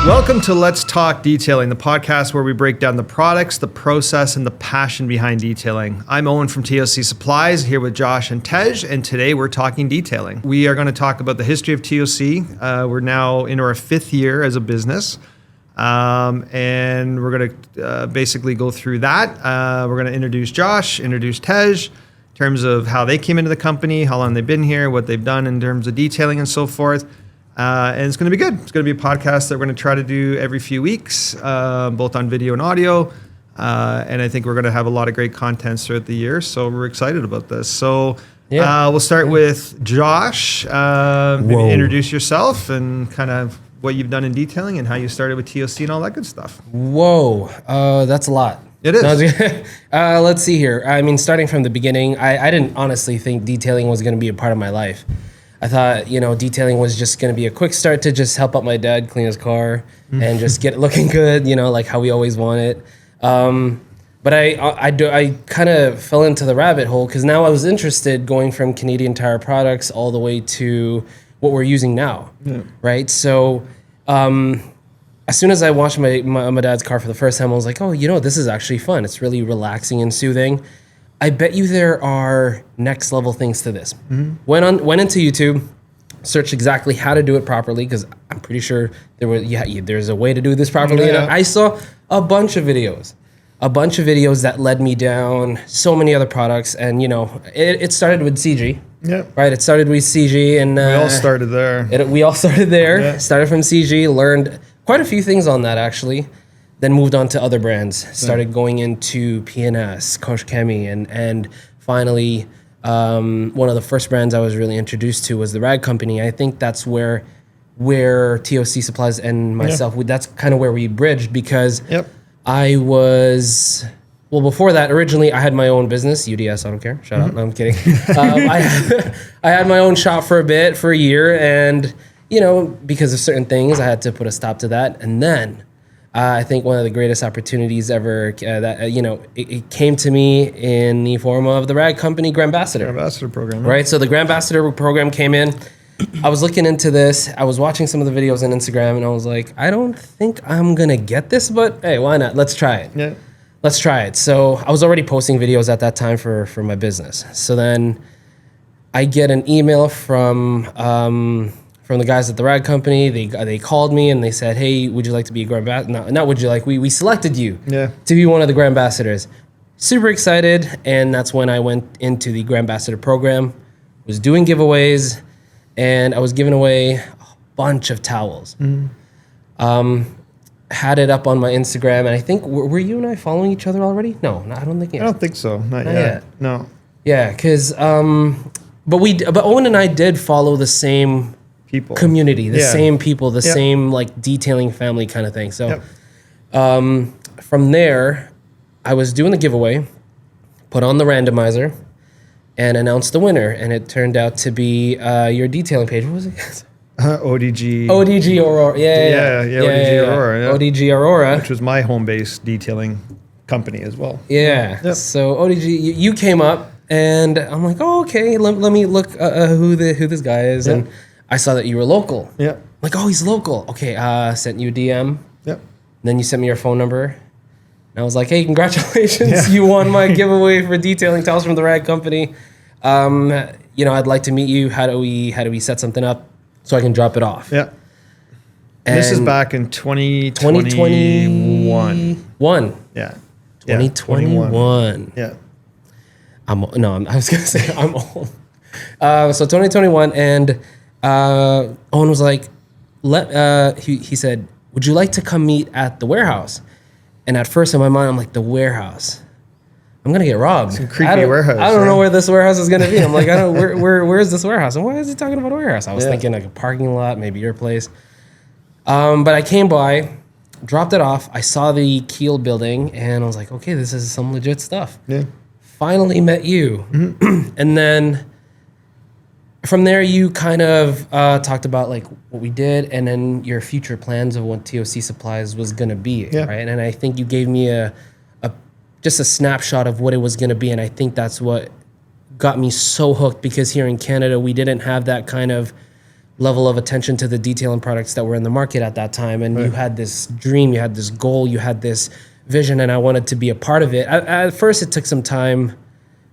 Welcome to Let's Talk Detailing, the podcast where we break down the products, the process, and the passion behind detailing. I'm Owen from TOC Supplies, here with Josh and Tej, and today we're talking detailing. We are going to talk about the history of TOC. We're now into our 5th year as a business, and we're going to basically go through that. We're going to introduce Josh, introduce Tej, in terms of how they came into the company, how long they've been here, what they've done in terms of detailing and so forth. And it's going to be good. It's going to be a podcast that we're going to try to do every few weeks, both on video and audio. And I think we're going to have a lot of great content throughout the year. So we're excited about this. So we'll start with Josh. Maybe introduce yourself and kind of what you've done in detailing and how you started with TOC and all that good stuff. Whoa, that's a lot. It is. Let's see here. I mean, starting from the beginning, I didn't honestly think detailing was going to be a part of my life. I thought, detailing was just going to be a quick start to just help out my dad clean his car and just get it looking good, like how we always want it. But I kind of fell into the rabbit hole because now I was interested going from Canadian Tire products all the way to what we're using now, right? So as soon as I washed my dad's car for the first time, I was like, oh, this is actually fun. It's really relaxing and soothing. I bet you there are next level things to this. Went into YouTube, searched exactly how to do it properly because I'm pretty sure there's a way to do this properly. Yeah. And I saw a bunch of videos that led me down so many other products. And it started with CG. Yeah. Right. It started with CG, and we all started there. We all started there. Yeah. Started from CG, learned quite a few things on that actually. Then moved on to other brands, started going into PNS, Kosh Chemi, and finally, one of the first brands I was really introduced to was the Rag Company. I think that's where TOC Supplies and myself, that's kind of where we bridged because I was, before that, originally I had my own business, UDS Auto Care, shout out, no, I'm kidding. I had my own shop for a year, and, because of certain things, I had to put a stop to that, and then I think one of the greatest opportunities ever it came to me in the form of the Rag Company Grand Ambassador program. Right? So the Grand Ambassador program came in. I was looking into this. I was watching some of the videos on Instagram, and I was like, I don't think I'm going to get this, but hey, why not? Let's try it. Yeah. Let's try it. So I was already posting videos at that time for my business. So then I get an email from the guys at the Rag Company. They called me and they said, hey, would you like to be a Grand Ambassador? No, not would you like, we selected you to be one of the Grand Ambassadors. Super excited, and that's when I went into the Grand Ambassador program, was doing giveaways, and I was giving away a bunch of towels. Had it up on my Instagram, and I think, were you and I following each other already? No, I don't think. I don't think so, not yet. No. Yeah, because, but Owen and I did follow the same community, the same people, the same like detailing family kind of thing. So from there, I was doing the giveaway, put on the randomizer, and announced the winner. And it turned out to be your detailing page. What was it? ODG Aurora. ODG Aurora. Yeah. ODG Aurora. Which was my home-based detailing company as well. Yeah. Yep. So ODG, you came up, and I'm like, oh, okay, let me look who this guy is. Yep. And I saw that you were local. Yeah. Like, oh, he's local. Okay, sent you a DM. Yep. Then you sent me your phone number. And I was like, hey, congratulations. Yeah. You won my giveaway for detailing towels from the Rag Company. I'd like to meet you. How do we set something up so I can drop it off? Yeah. And this is back in 2021. Yeah. 2021. Yeah. I was going to say I'm old. So 2021, and Owen was like, he said, would you like to come meet at the warehouse? And at first in my mind, I'm like, the warehouse? I'm going to get robbed. Some creepy warehouse. I don't know where this warehouse is going to be. I'm like, where is this warehouse? And why is he talking about a warehouse? I was thinking like a parking lot, maybe your place. But I came by, dropped it off. I saw the Keel building, and I was like, okay, this is some legit stuff. Yeah. Finally met you. And then from there, you kind of talked about like what we did, and then your future plans of what TOC Supplies was going to be, right? And I think you gave me just a snapshot of what it was going to be, and I think that's what got me so hooked, because here in Canada, we didn't have that kind of level of attention to the detailing products that were in the market at that time. And you had this dream, you had this goal, you had this vision, and I wanted to be a part of it. At first, it took some time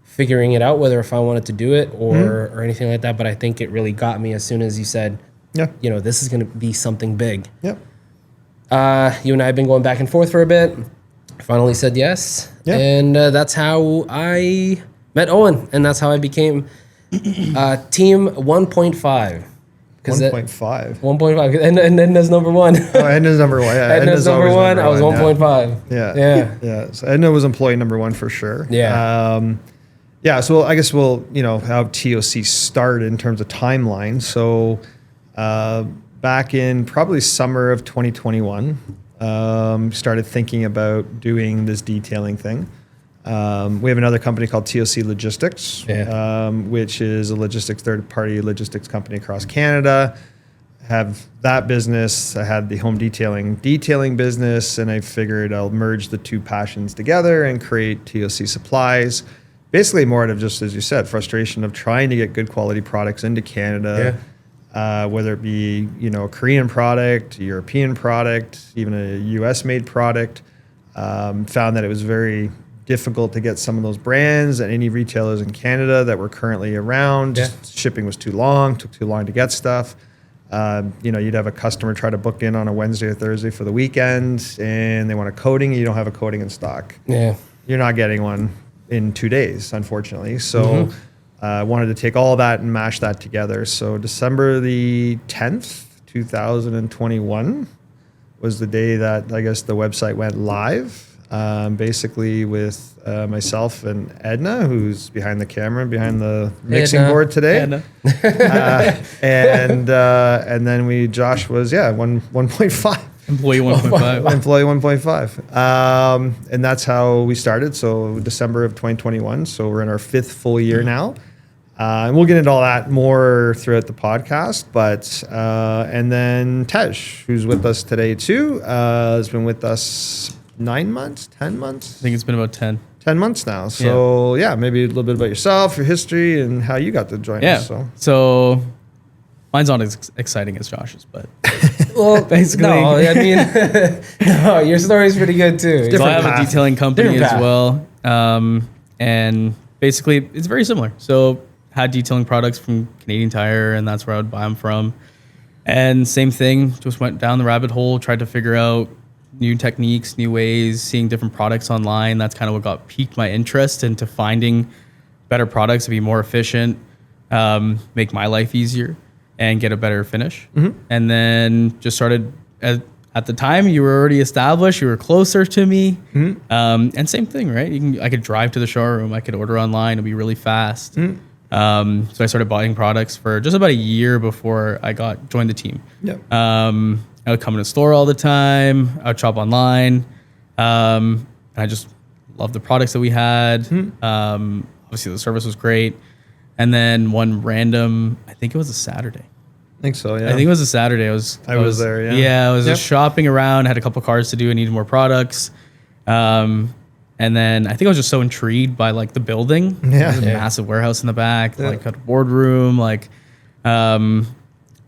figuring it out, whether if I wanted to do it or anything like that. But I think it really got me as soon as you said, you know, this is going to be something big. Yep. You and I have been going back and forth for a bit. Finally said yes. Yeah. And that's how I met Owen. And that's how I became team 1.5. 1.5. 1.5. And then there's number one. Edna's number one. Yeah, Edna's number one. I was 1.5. Yeah. So Edna was employee number one for sure. Yeah. So I guess we'll, how TOC started in terms of timeline. So back in probably summer of 2021, started thinking about doing this detailing thing. We have another company called TOC Logistics, which is a third-party logistics company across Canada. Have that business. I had the home detailing business, and I figured I'll merge the two passions together and create TOC Supplies. Basically, more out of just, as you said, frustration of trying to get good quality products into Canada, whether it be a Korean product, a European product, even a U.S.-made product. Found that it was very difficult to get some of those brands and any retailers in Canada that were currently around. Shipping was too long, took too long to get stuff. You'd have a customer try to book in on a Wednesday or Thursday for the weekend, and they want a coating, and you don't have a coating in stock. Yeah. You're not getting one in 2 days, unfortunately. So wanted to take all that and mash that together. So December the 10th, 2021 was the day that I guess the website went live. Basically with myself and Edna, who's behind the camera, behind the mixing board today. And then Josh was 1.5. Employee 1.5. Employee 1.5. And that's how we started. So December of 2021. So we're in our 5th full year now. And we'll get into all that more throughout the podcast. But and then Tej, who's with us today too, has been with us 9 months, 10 months? I think it's been about 10 months now. So maybe a little bit about yourself, your history, and how you got to join us. So mine's not as exciting as Josh's, but basically, no, I mean, no, your story's pretty good too. So I have a detailing company as well, and basically it's very similar. So had detailing products from Canadian Tire, and that's where I would buy them from. And same thing, just went down the rabbit hole, tried to figure out new techniques, new ways, seeing different products online. That's kind of what piqued my interest into finding better products to be more efficient, make my life easier, and get a better finish. And then just started, at the time you were already established, you were closer to me. And same thing, right? I could drive to the showroom, I could order online, it'd be really fast. So I started buying products for just about a year before I joined the team. I would come in the store all the time. I would shop online. And I just loved the products that we had. Obviously, the service was great. And then one random, I think it was a Saturday. I think so, yeah. I think it was a Saturday. I was there, yeah. Yeah, I was just shopping around, had a couple cars to do, I needed more products. And then I think I was just so intrigued by the building. There's a massive warehouse in the back, a boardroom,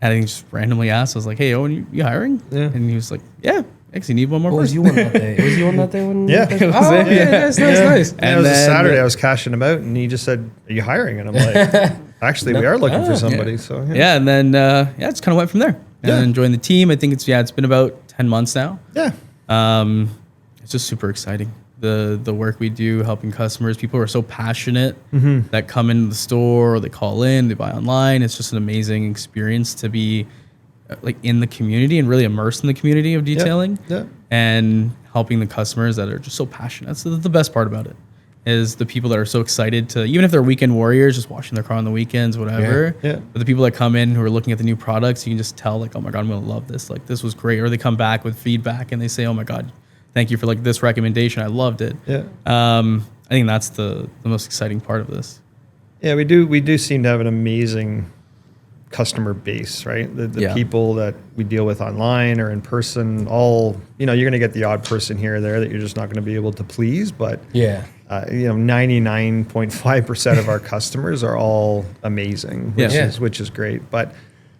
and I just randomly asked, I was like, hey, Owen, you hiring? And he was like, yeah, actually need one more person. Was you on that day? Was you on that day? Nice. Nice. And it was a Saturday, I was cashing him out, and he just said, are you hiring? And I'm like, actually, we are looking for somebody. So and then, just kind of went from there. And then joined the team. I think it's been about 10 months now. It's just super exciting. The work we do, helping customers. People are so passionate that come into the store, or they call in, they buy online. It's just an amazing experience to be in the community and really immersed in the community of detailing and helping the customers that are just so passionate. That's the best part about it, is the people that are so excited to, even if they're weekend warriors, just washing their car on the weekends, whatever. But the people that come in who are looking at the new products, you can just tell oh my God, I'm going to love this. This was great. Or they come back with feedback and they say, oh my God, thank you for this recommendation. I loved it. I think that's the most exciting part of this. Yeah, we do seem to have an amazing customer base, right? The people that we deal with online or in person, all, you're going to get the odd person here or there that you're just not going to be able to please. But 99.5% of our customers are all amazing, which is great. But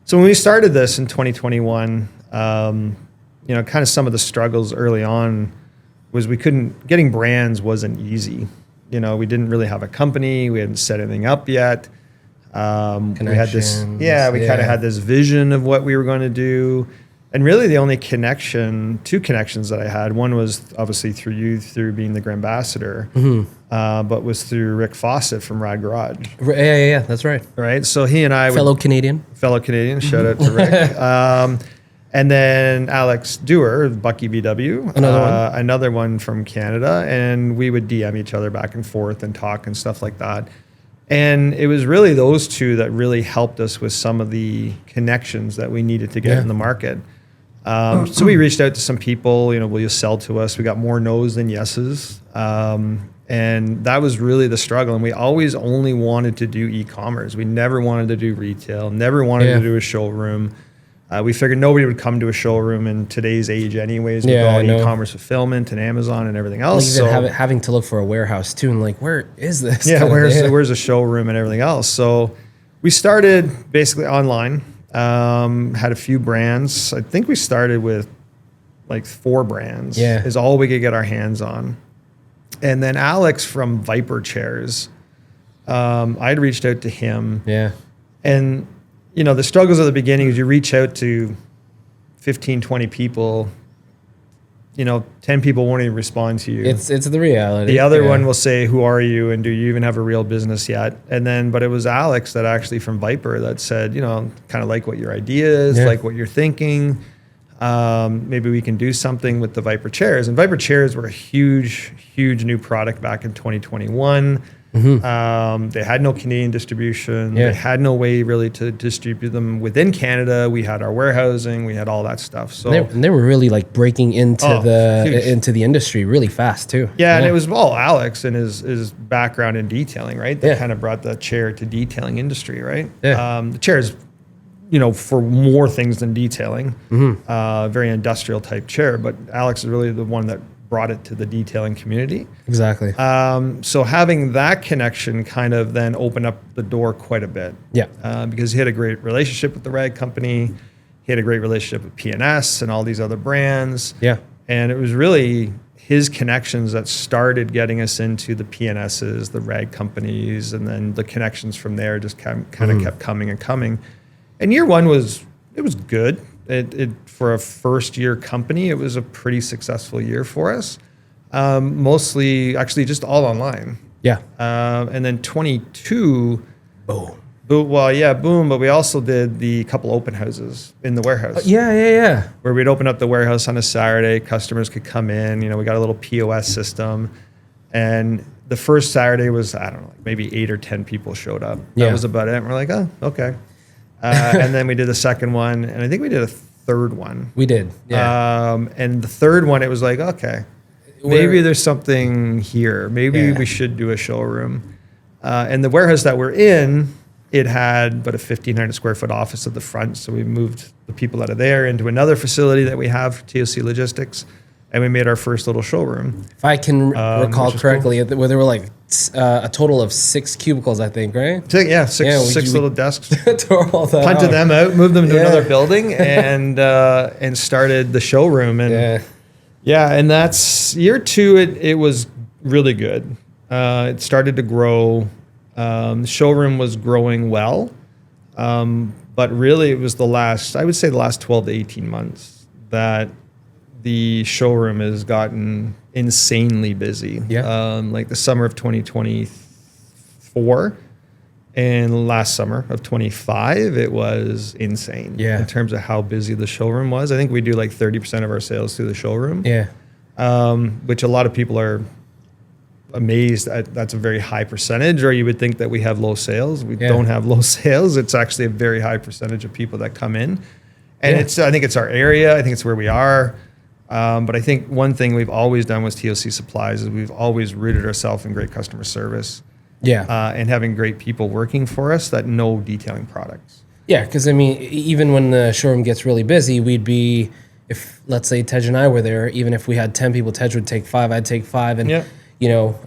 So when we started this in 2021, you know, kind of some of the struggles early on was getting brands wasn't easy. You know, we didn't really have a company. We hadn't set anything up yet. We had this, kind of had this vision of what we were going to do. And really the only two connections that I had, one was obviously through you, through being the ambassador, but was through Rick Fawcett from Rad Garage. Yeah, that's right. Right. So he and I fellow Canadian, shout out to Rick. And then Alex Dewar, Bucky BW, another one from Canada. And we would DM each other back and forth and talk and stuff like that. And it was really those two that really helped us with some of the connections that we needed to get in the market. So we reached out to some people, you know, will you sell to us? We got more no's than yeses. And that was really the struggle. And we always only wanted to do e-commerce. We never wanted to do retail, never wanted to do a showroom. We figured nobody would come to a showroom in today's age anyways with all e-commerce fulfillment and Amazon and everything else. Like even having to look for a warehouse too, and like, where is this? Yeah, where's a showroom and everything else? So we started basically online, had a few brands. I think we started with like 4 brands is all we could get our hands on. And then Alex from Viper Chairs, I'd reached out to him. Yeah. And you know, the struggles at the beginning is you reach out to 15, 20 people, you know, 10 people won't even respond to you. It's the reality. The other one will say, who are you? And do you even have a real business yet? And then, but it was Alex that actually from Viper that said, you know, kind of like what your idea is, like what you're thinking. Maybe we can do something with the Viper Chairs. And Viper Chairs were a huge new product back in 2021. They had no Canadian distribution. They had no way really to distribute them within Canada. We had our warehousing. We had all that stuff. So they were really like breaking into the industry really fast too. Yeah, and it was all Alex and his background in detailing, right? That kind of brought the chair to detailing industry, right? The chairs, you know, for more things than detailing, very industrial type chair. But Alex is really the one that brought it to the detailing community. Exactly. So having that connection kind of then opened up the door quite a bit. Yeah. Because he had a great relationship with the rag company. He had a great relationship with PNS and all these other brands. Yeah. And it was really his connections that started getting us into the PNSs, the rag companies, and then the connections from there just kind of kept coming and coming. And year one was good. It for a first year company, it was a pretty successful year for us. Mostly, actually, just all online. Yeah. And then 22. Boom. Boom. But we also did the couple open houses in the warehouse. Yeah. Where we'd open up the warehouse on a Saturday, customers could come in. You know, we got a little POS system, and the first Saturday was, I don't know, like maybe 8 or 10 people showed up. That was about it. And we're like, oh, okay. And then we did the second one, and I think we did a third one. We did, yeah. And the third one, it was like, okay, maybe there's something here. Maybe we should do a showroom. And the warehouse that we're in, it had about a 1,500 square foot office at the front. So we moved the people out of there into another facility that we have, TOC Logistics, and we made our first little showroom. If I can recall correctly, where there were like a total of 6 cubicles, I think, right? Six little desks. Punted them out, moved them to another building, and started the showroom. And and that's year 2. It was really good. It started to grow. The showroom was growing well, but really it was the last 12 to 18 months that the showroom has gotten insanely busy. Like the summer of 2024 and last summer of 25, it was insane in terms of how busy the showroom was. I think we do like 30% of our sales through the showroom, which a lot of people are amazed at. That's a very high percentage, or you would think that we have low sales. We don't have low sales. It's actually a very high percentage of people that come in. And I think it's our area. I think it's where we are. But I think one thing we've always done with TOC Supplies is we've always rooted ourselves in great customer service. And having great people working for us that know detailing products. Yeah, because I mean, even when the showroom gets really busy, we'd be, if let's say Tej and I were there, even if we had 10 people, Tej would take 5, I'd take 5. And, you know,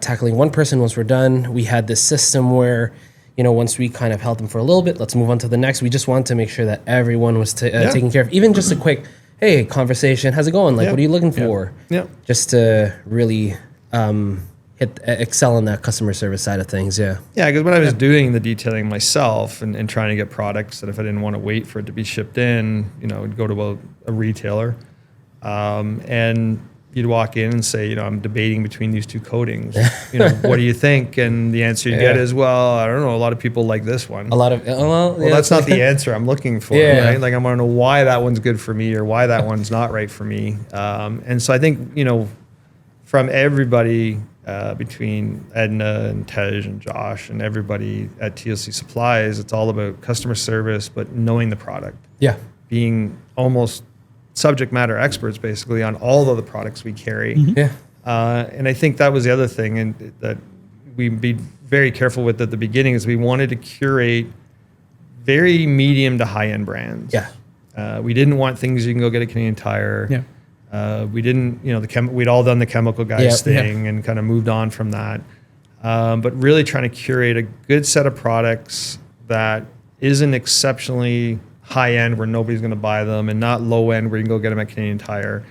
tackling one person once we're done, we had this system where, once we kind of held them for a little bit, let's move on to the next. We just wanted to make sure that everyone was taken care of. Even just a quick, hey, conversation, how's it going? Like, what are you looking for? Yeah. Just to really excel on that customer service side of things. Yeah. Yeah, because when I was doing the detailing myself and trying to get products that if I didn't want to wait for it to be shipped in, I'd go to a retailer and you'd walk in and say, I'm debating between these two coatings. What do you think? And the answer you get is, well, I don't know. A lot of people like this one. A lot of, well, that's not the answer I'm looking for, right? Like I want to know why that one's good for me or why that one's not right for me. And so I think, from everybody between Edna and Tej and Josh and everybody at TOC Supplies, it's all about customer service, but knowing the product. Yeah. Being almost subject matter experts basically on all of the products we carry. Yeah. And I think that was the other thing and that we'd be very careful with at the beginning is we wanted to curate very medium to high end brands. Yeah. We didn't want things you can go get at Canadian Tire. Yeah. We didn't, we'd all done the chemical guys thing and kind of moved on from that. But really trying to curate a good set of products that isn't exceptionally high end where nobody's going to buy them and not low end where you can go get them at Canadian Tire.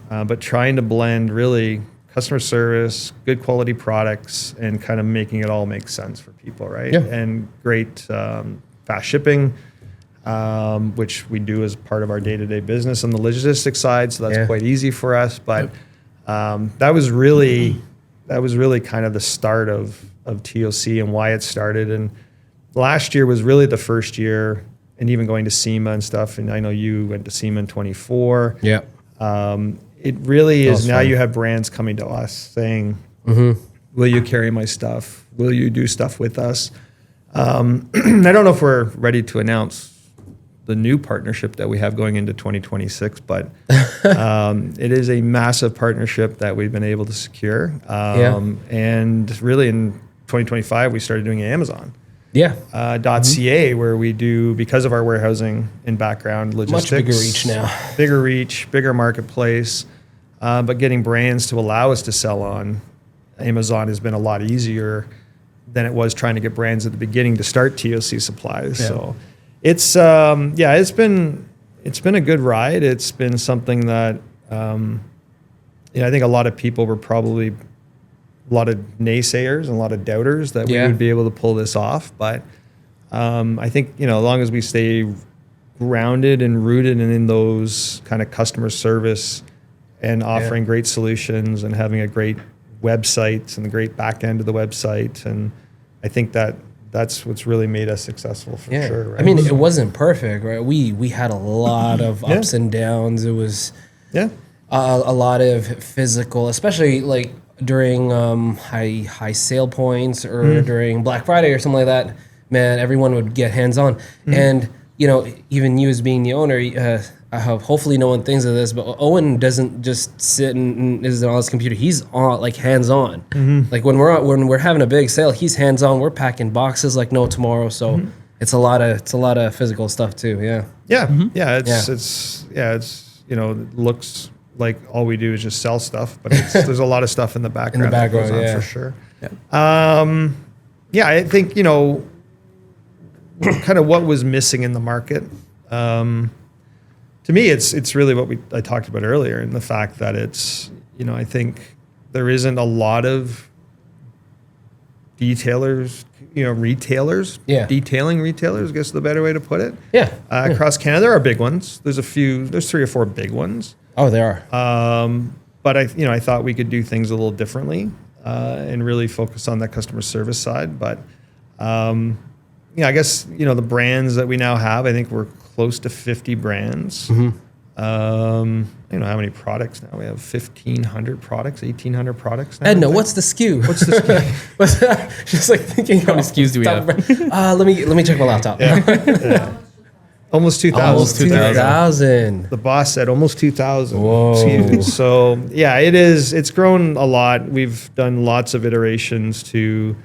But trying to blend really customer service, good quality products, and kind of making it all make sense for people, right? Yeah. And great fast shipping, which we do as part of our day-to-day business on the logistics side. So that's quite easy for us. But that was really kind of the start of TOC and why it started. And last year was really the first year, and even going to SEMA and stuff. And I know you went to SEMA in 24. Yeah. It really is now fun. you have brands coming to us saying, will you carry my stuff? Will you do stuff with us? I don't know if we're ready to announce the new partnership that we have going into 2026, but it is a massive partnership that we've been able to secure. And really in 2025, we started doing Amazon. Yeah. .ca, where we do, because of our warehousing and background logistics. Much bigger reach now. Bigger reach, bigger marketplace. But getting brands to allow us to sell on Amazon has been a lot easier than it was trying to get brands at the beginning to start TOC Supplies. Yeah. So it's been a good ride. It's been something that I think a lot of people were probably a lot of naysayers and a lot of doubters that we would be able to pull this off. But I think, as long as we stay grounded and rooted and in those kind of customer service and offering great solutions and having a great website and the great back end of the website. And I think that's what's really made us successful for sure. Right? I mean, it wasn't perfect, right? We had a lot of ups and downs. It was a lot of physical, especially like during high sale points or during Black Friday or something like that. Man, everyone would get hands on. And, even you as being the owner, hopefully no one thinks of this, but Owen doesn't just sit and is on his computer. He's on like hands on. Like when we're having a big sale, he's hands on. We're packing boxes like no tomorrow. So it's a lot of physical stuff too. It's it looks like all we do is just sell stuff, but there's a lot of stuff in the background. That goes on for sure. I think kind of what was missing in the market. To me, it's really what I talked about earlier, and the fact that it's I think there isn't a lot of retailers, detailing retailers, I guess is the better way to put it. Across Canada, there are big ones. There's 3 or 4 big ones. Oh, there are. But I thought we could do things a little differently and really focus on that customer service side. But I guess the brands that we now have, I think we're close to 50 brands. How many products now? We have 1,500 products, 1,800 products now. Edna, what's the SKU? What's the SKU? Just like thinking, how many SKUs do we have? Let me check my laptop. Almost 2,000. Almost 2,000. The boss said almost 2,000. Whoa. So it is. It's grown a lot. We've done lots of iterations to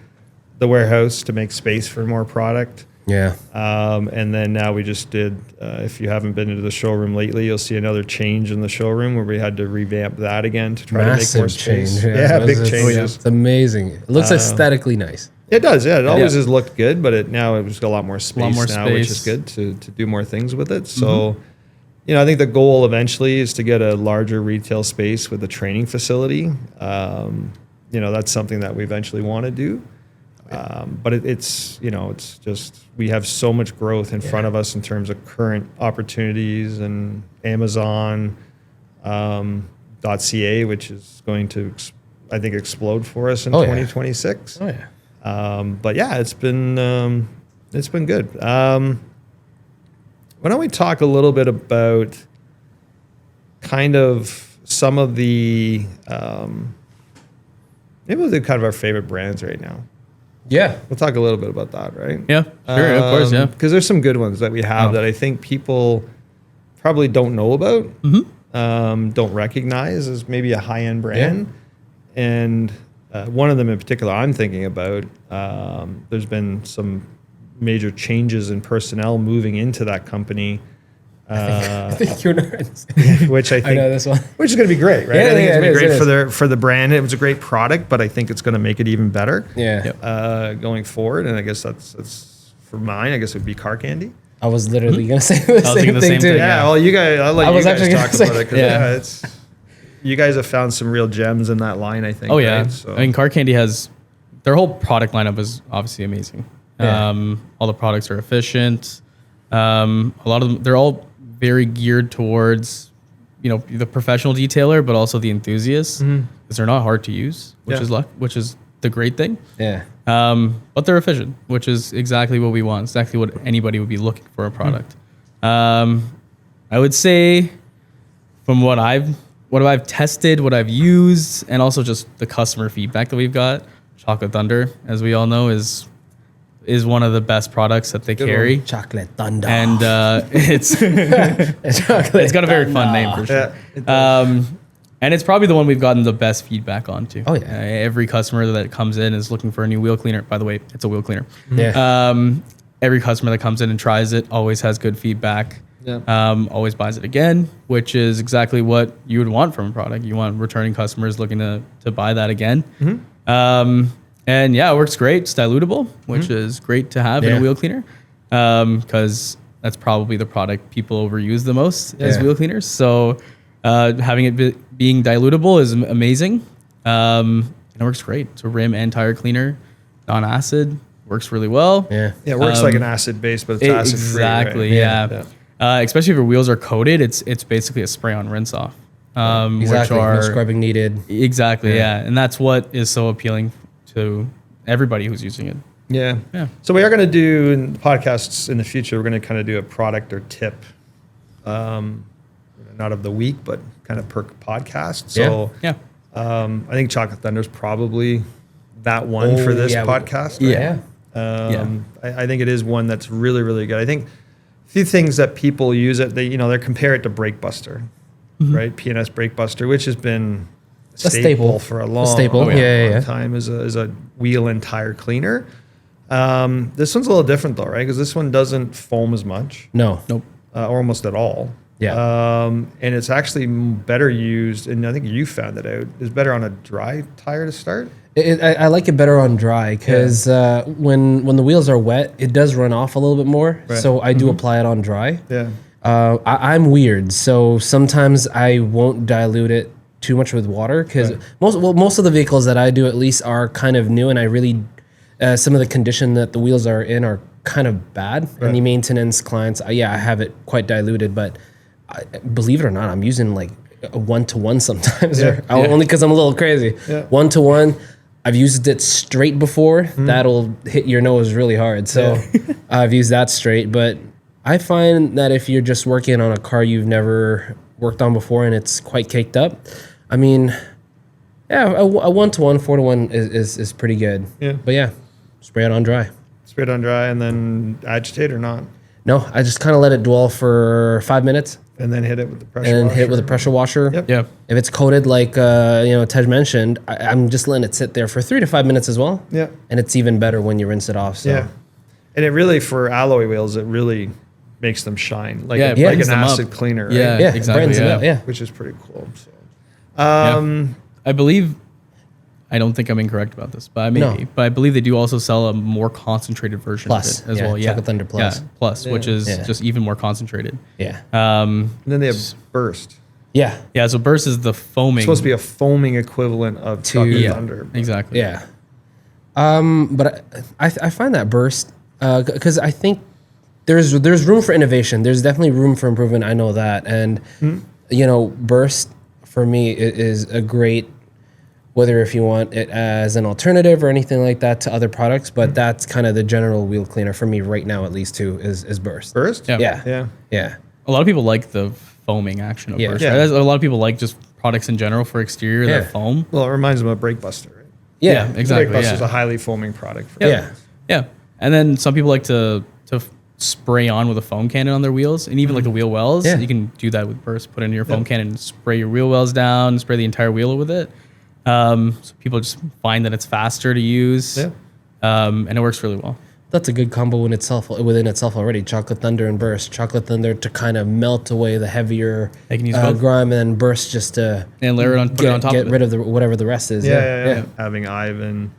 the warehouse to make space for more product. And then now we just did, if you haven't been into the showroom lately, you'll see another change in the showroom where we had to revamp that again to try to make more space. Big changes. It's amazing. It looks aesthetically nice. It does, yeah. It always has looked good, but now it's got a lot more space now, which is good to do more things with it. So, I think the goal eventually is to get a larger retail space with a training facility. That's something that we eventually want to do. But it's just we have so much growth in front of us in terms of current opportunities and Amazon, .ca, which is going to, I think, explode for us in 2026. Oh yeah. But yeah, it's been good. Why don't we talk a little bit about kind of some of the maybe we'll do kind of our favorite brands right now. Yeah. We'll talk a little bit about that, right? Yeah, sure, of course, yeah. Because there's some good ones that we have that I think people probably don't know about, don't recognize as maybe a high-end brand. Yeah. And one of them in particular I'm thinking about, there's been some major changes in personnel moving into that company. I think you're which I think, know this one. Which is going to be great, right? Yeah, I think it's going to be great it for the brand. It was a great product, but I think it's going to make it even better. Yeah. Going forward, and I guess that's for mine. I guess it would be Car Candy. I was literally going to say the same thing too. Yeah. Well, you guys, I'll let you guys talk about it because it's. You guys have found some real gems in that line, I think. Oh yeah. Right? So. I mean, Car Candy has their whole product lineup is obviously amazing. Yeah. All the products are efficient. A lot of them, they're all very geared towards, the professional detailer, but also the enthusiasts, because they're not hard to use, which is the great thing. Yeah. But they're efficient, which is exactly what we want. Exactly what anybody would be looking for a product. I would say from what I've tested, what I've used, and also just the customer feedback that we've got, Chocolate Thunder, as we all know, is one of the best products that they carry. Chocolate Thunder. And it's got a very fun name for sure. Yeah, and it's probably the one we've gotten the best feedback on too. Oh yeah. Every customer that comes in is looking for a new wheel cleaner. By the way, it's a wheel cleaner. Yeah. Every customer that comes in and tries it always has good feedback. Yeah. Always buys it again, which is exactly what you would want from a product. You want returning customers looking to buy that again. And yeah, it works great. It's dilutable, which is great to have in a wheel cleaner, because that's probably the product people overuse the most as wheel cleaners. So having it being dilutable is amazing. And it works great. It's a rim and tire cleaner, non-acid, works really well. Yeah. Yeah, it works like an acid base, but it's acid free. Exactly, right? yeah. Especially if your wheels are coated, it's basically a spray on rinse off. Exactly. No scrubbing needed. Exactly, yeah. And that's what is so appealing to everybody who's using it. Yeah. Yeah. So we are going to do in podcasts in the future, we're going to kind of do a product or tip, not of the week, but kind of per podcast. So yeah. I think Chocolate Thunder is probably that one for this podcast. Yeah. I think it is one that's really, really good. I think a few things that people use it, they compare it to Brake Buster, right? P&S Brake Buster, which has been a staple for a long time as a wheel and tire cleaner. This one's a little different though, right? Because this one doesn't foam as much. Nope. Or almost at all. Yeah. And it's actually better used, and I think you found it out, is better on a dry tire to start. I like it better on dry because when the wheels are wet, it does run off a little bit more. Right. So I do apply it on dry. Yeah. I'm weird, so sometimes I won't dilute it too much with water because most of the vehicles that I do at least are kind of new, and I really some of the condition that the wheels are in are kind of bad. Right. Any maintenance clients, I have it quite diluted, but believe it or not, I'm using like a 1-to-1 sometimes, only because I'm a little crazy. 1-to-1. I've used it straight before. That'll hit your nose really hard. So I've used that straight, but I find that if you're just working on a car you've never worked on before and it's quite caked up, I mean, a 1-to-1, 4-to-1 is pretty good. Yeah. But spray it on dry. Spray it on dry and then agitate or not? No, I just kind of let it dwell for 5 minutes. And then hit it with the pressure washer. Hit with a pressure washer. Yep. Yeah. If it's coated like Tej mentioned, I'm just letting it sit there for 3 to 5 minutes as well. Yeah. And it's even better when you rinse it off. So. Yeah. And it really, for alloy wheels, it really makes them shine. Like an acid cleaner. Right? Yeah, exactly. Yeah. Which is pretty cool. So, I believe I don't think I'm incorrect about this, but maybe. No. But I believe they do also sell a more concentrated version Plus, of it as well. Yeah, Chocolate Thunder Plus. Yeah, Plus, which is just even more concentrated. Yeah. And then they have Burst. Yeah. Yeah, so Burst is the foaming. It's supposed to be a foaming equivalent of Chocolate Thunder. Exactly. Yeah. But I find that Burst, because I think there's room for innovation. There's definitely room for improvement. I know that. And, Burst for me is a great, whether if you want it as an alternative or anything like that to other products, but that's kind of the general wheel cleaner for me right now, at least too, is Burst. Burst? Yeah. A lot of people like the foaming action of Burst. Yeah. Right? A lot of people like just products in general for exterior that foam. Well, it reminds them of Breakbuster, right? Yeah, exactly. Breakbuster is a highly foaming product. Yeah. And then some people like to spray on with a foam cannon on their wheels, and even like the wheel wells. Yeah. You can do that with Burst. Put in your foam cannon, spray your wheel wells down, spray the entire wheel with it. So people just find that it's faster to use, and it works really well. That's a good combo within itself already. Chocolate Thunder and Burst. Chocolate Thunder to kind of melt away the heavier They can use both. grime, and then Burst just to And layer it on, put it on top get of it. rid of whatever the rest is. Yeah. Having Ivan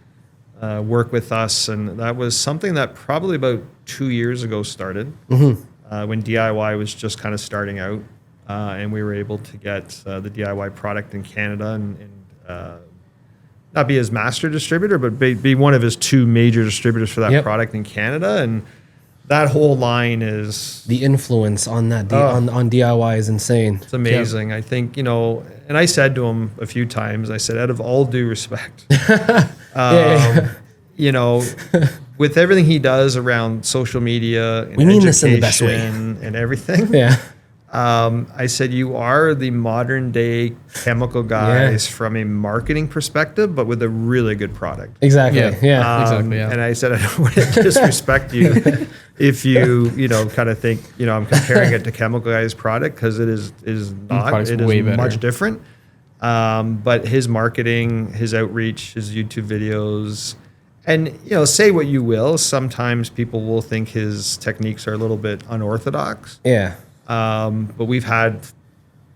work with us, and that was something that probably about 2 years ago started when DIY was just kind of starting out, and we were able to get the DIY product in Canada and not be his master distributor, but be one of his two major distributors for that product in Canada. And that whole line is... The influence on that on DIY is insane. It's amazing. I think, and I said to him a few times, I said, out of all due respect, with everything he does around social media and we mean this in the best way. And everything. Yeah. I said, you are the modern day chemical guys from a marketing perspective, but with a really good product. Exactly. Exactly. And I said, I don't want to disrespect you if you kind of think, I'm comparing it to chemical guys product, because it is not. It is way better. much different. But his marketing, his outreach, his YouTube videos, and say what you will, sometimes people will think his techniques are a little bit unorthodox. Yeah. But we've had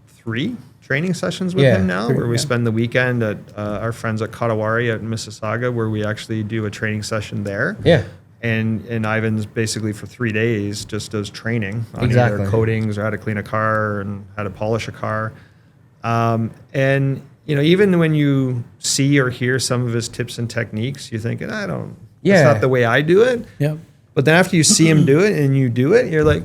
3 training sessions with him now, where we spend the weekend at our friends at Katawari out in Mississauga, where we actually do a training session there. Yeah. And Ivan's basically for 3 days just does training on Exactly. either coatings or how to clean a car and how to polish a car. And even when you see or hear some of his tips and techniques, you think, that's not the way I do it. Yeah. But then after you see him do it and you do it, you're like,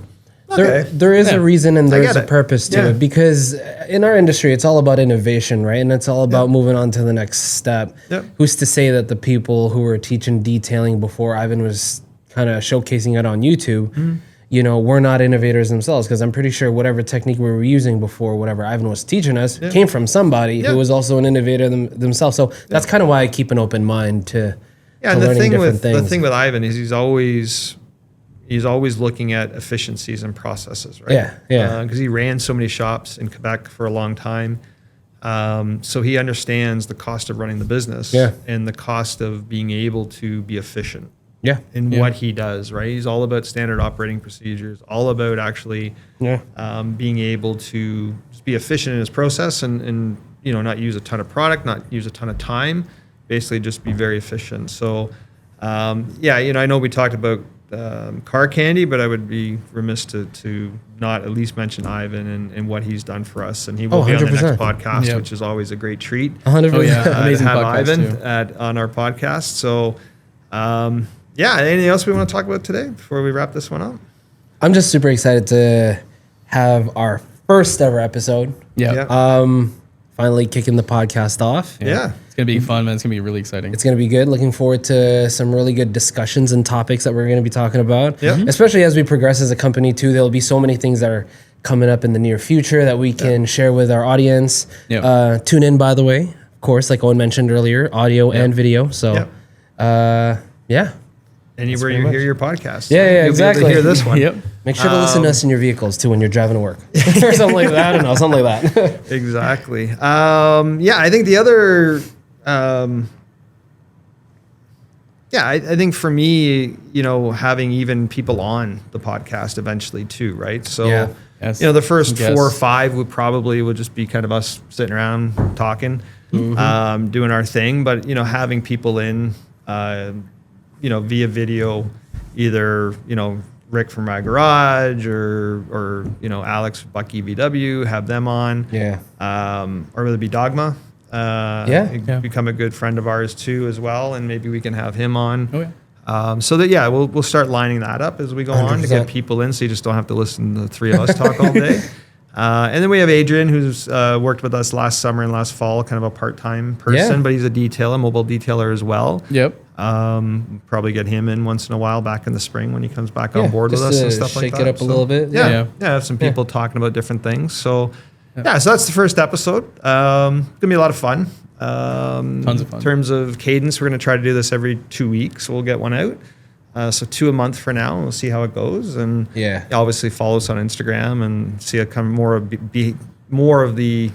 okay. There is a reason and there's a purpose to Yeah. it, because in our industry, it's all about innovation, right? And it's all about moving on to the next step. Yep. Who's to say that the people who were teaching detailing before Ivan was kind of showcasing it on YouTube, were not innovators themselves? Because I'm pretty sure whatever technique we were using before, whatever Ivan was teaching us, came from somebody who was also an innovator themselves. So that's kind of why I keep an open mind to and learning different things. the thing with Ivan is he's always looking at efficiencies and processes, right? Yeah. Because he ran so many shops in Quebec for a long time. So he understands the cost of running the business and the cost of being able to be efficient in what he does, right? He's all about standard operating procedures, all about actually being able to just be efficient in his process and not use a ton of product, not use a ton of time, basically just be very efficient. So, I know we talked about car candy, but I would be remiss to not at least mention Ivan and what he's done for us. And he will be on the next podcast, which is always a great treat. 100%. Amazing to have podcast Ivan on our podcast. So, anything else we want to talk about today before we wrap this one up? I'm just super excited to have our first ever episode. Finally kicking the podcast off. Yeah. It's going to be fun, man. It's going to be really exciting. It's going to be good. Looking forward to some really good discussions and topics that we're going to be talking about. Yeah. Especially as we progress as a company too. There'll be so many things that are coming up in the near future that we can share with our audience. Tune in, by the way. Of course, like Owen mentioned earlier, audio and video. So, Anywhere you hear your podcast. Yeah, exactly. You'll be able to hear this one. Yep. Make sure to listen to us in your vehicles too when you're driving to work. Or something like that. I don't know, something like that. Exactly. I think the other... I think for me, having even people on the podcast eventually too, right? So, Yes. the first Yes. 4 or 5 would just be kind of us sitting around talking. doing our thing. But, having people in, via video, either, Rick from my garage or Alex, Bucky VW, have them on. Yeah. Or whether it be Dogma. Become a good friend of ours too as well. And maybe we can have him on. Oh, yeah. We'll start lining that up as we go on to get people in, so you just don't have to listen to the three of us talk all day. And then we have Adrian, who's worked with us last summer and last fall, kind of a part-time person, but he's a mobile detailer as well. Yep. Probably get him in once in a while back in the spring when he comes back on board with us and stuff like that. Shake it up a little bit. Yeah, have some people talking about different things. So, so that's the first episode. Gonna be a lot of fun. Tons of fun. In terms of cadence, we're going to try to do this every 2 weeks. We'll get one out. So 2 a month for now. We'll see how it goes. And obviously follow us on Instagram and see more of the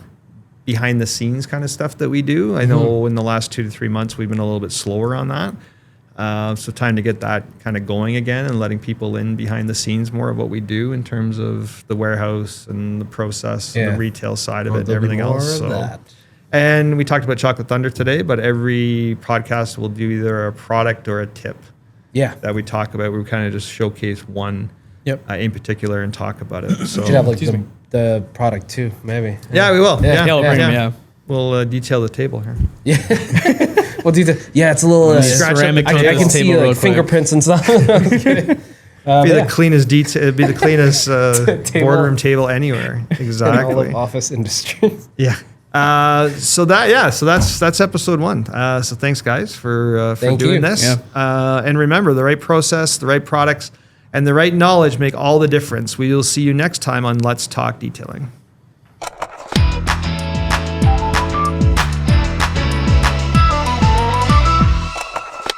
behind the scenes kind of stuff that we do. I know in the last 2 to 3 months, we've been a little bit slower on that. So time to get that kind of going again and letting people in behind the scenes more of what we do in terms of the warehouse and the process and the retail side of it and everything else. And we talked about Chocolate Thunder today, but every podcast will do either a product or a tip that we talk about. We kind of just showcase one in particular and talk about it. So should have like the product too, maybe. Yeah, we will. We'll bring him, We'll detail the table here. Yeah. We'll do it's a little ceramic. I can see like fingerprints and stuff. The cleanest be the cleanest boardroom table anywhere. Exactly. In all of office industry. Yeah. So that's episode 1. So thanks guys for doing this. Yeah. And remember, the right process, the right products, and the right knowledge make all the difference. We will see you next time on Let's Talk Detailing.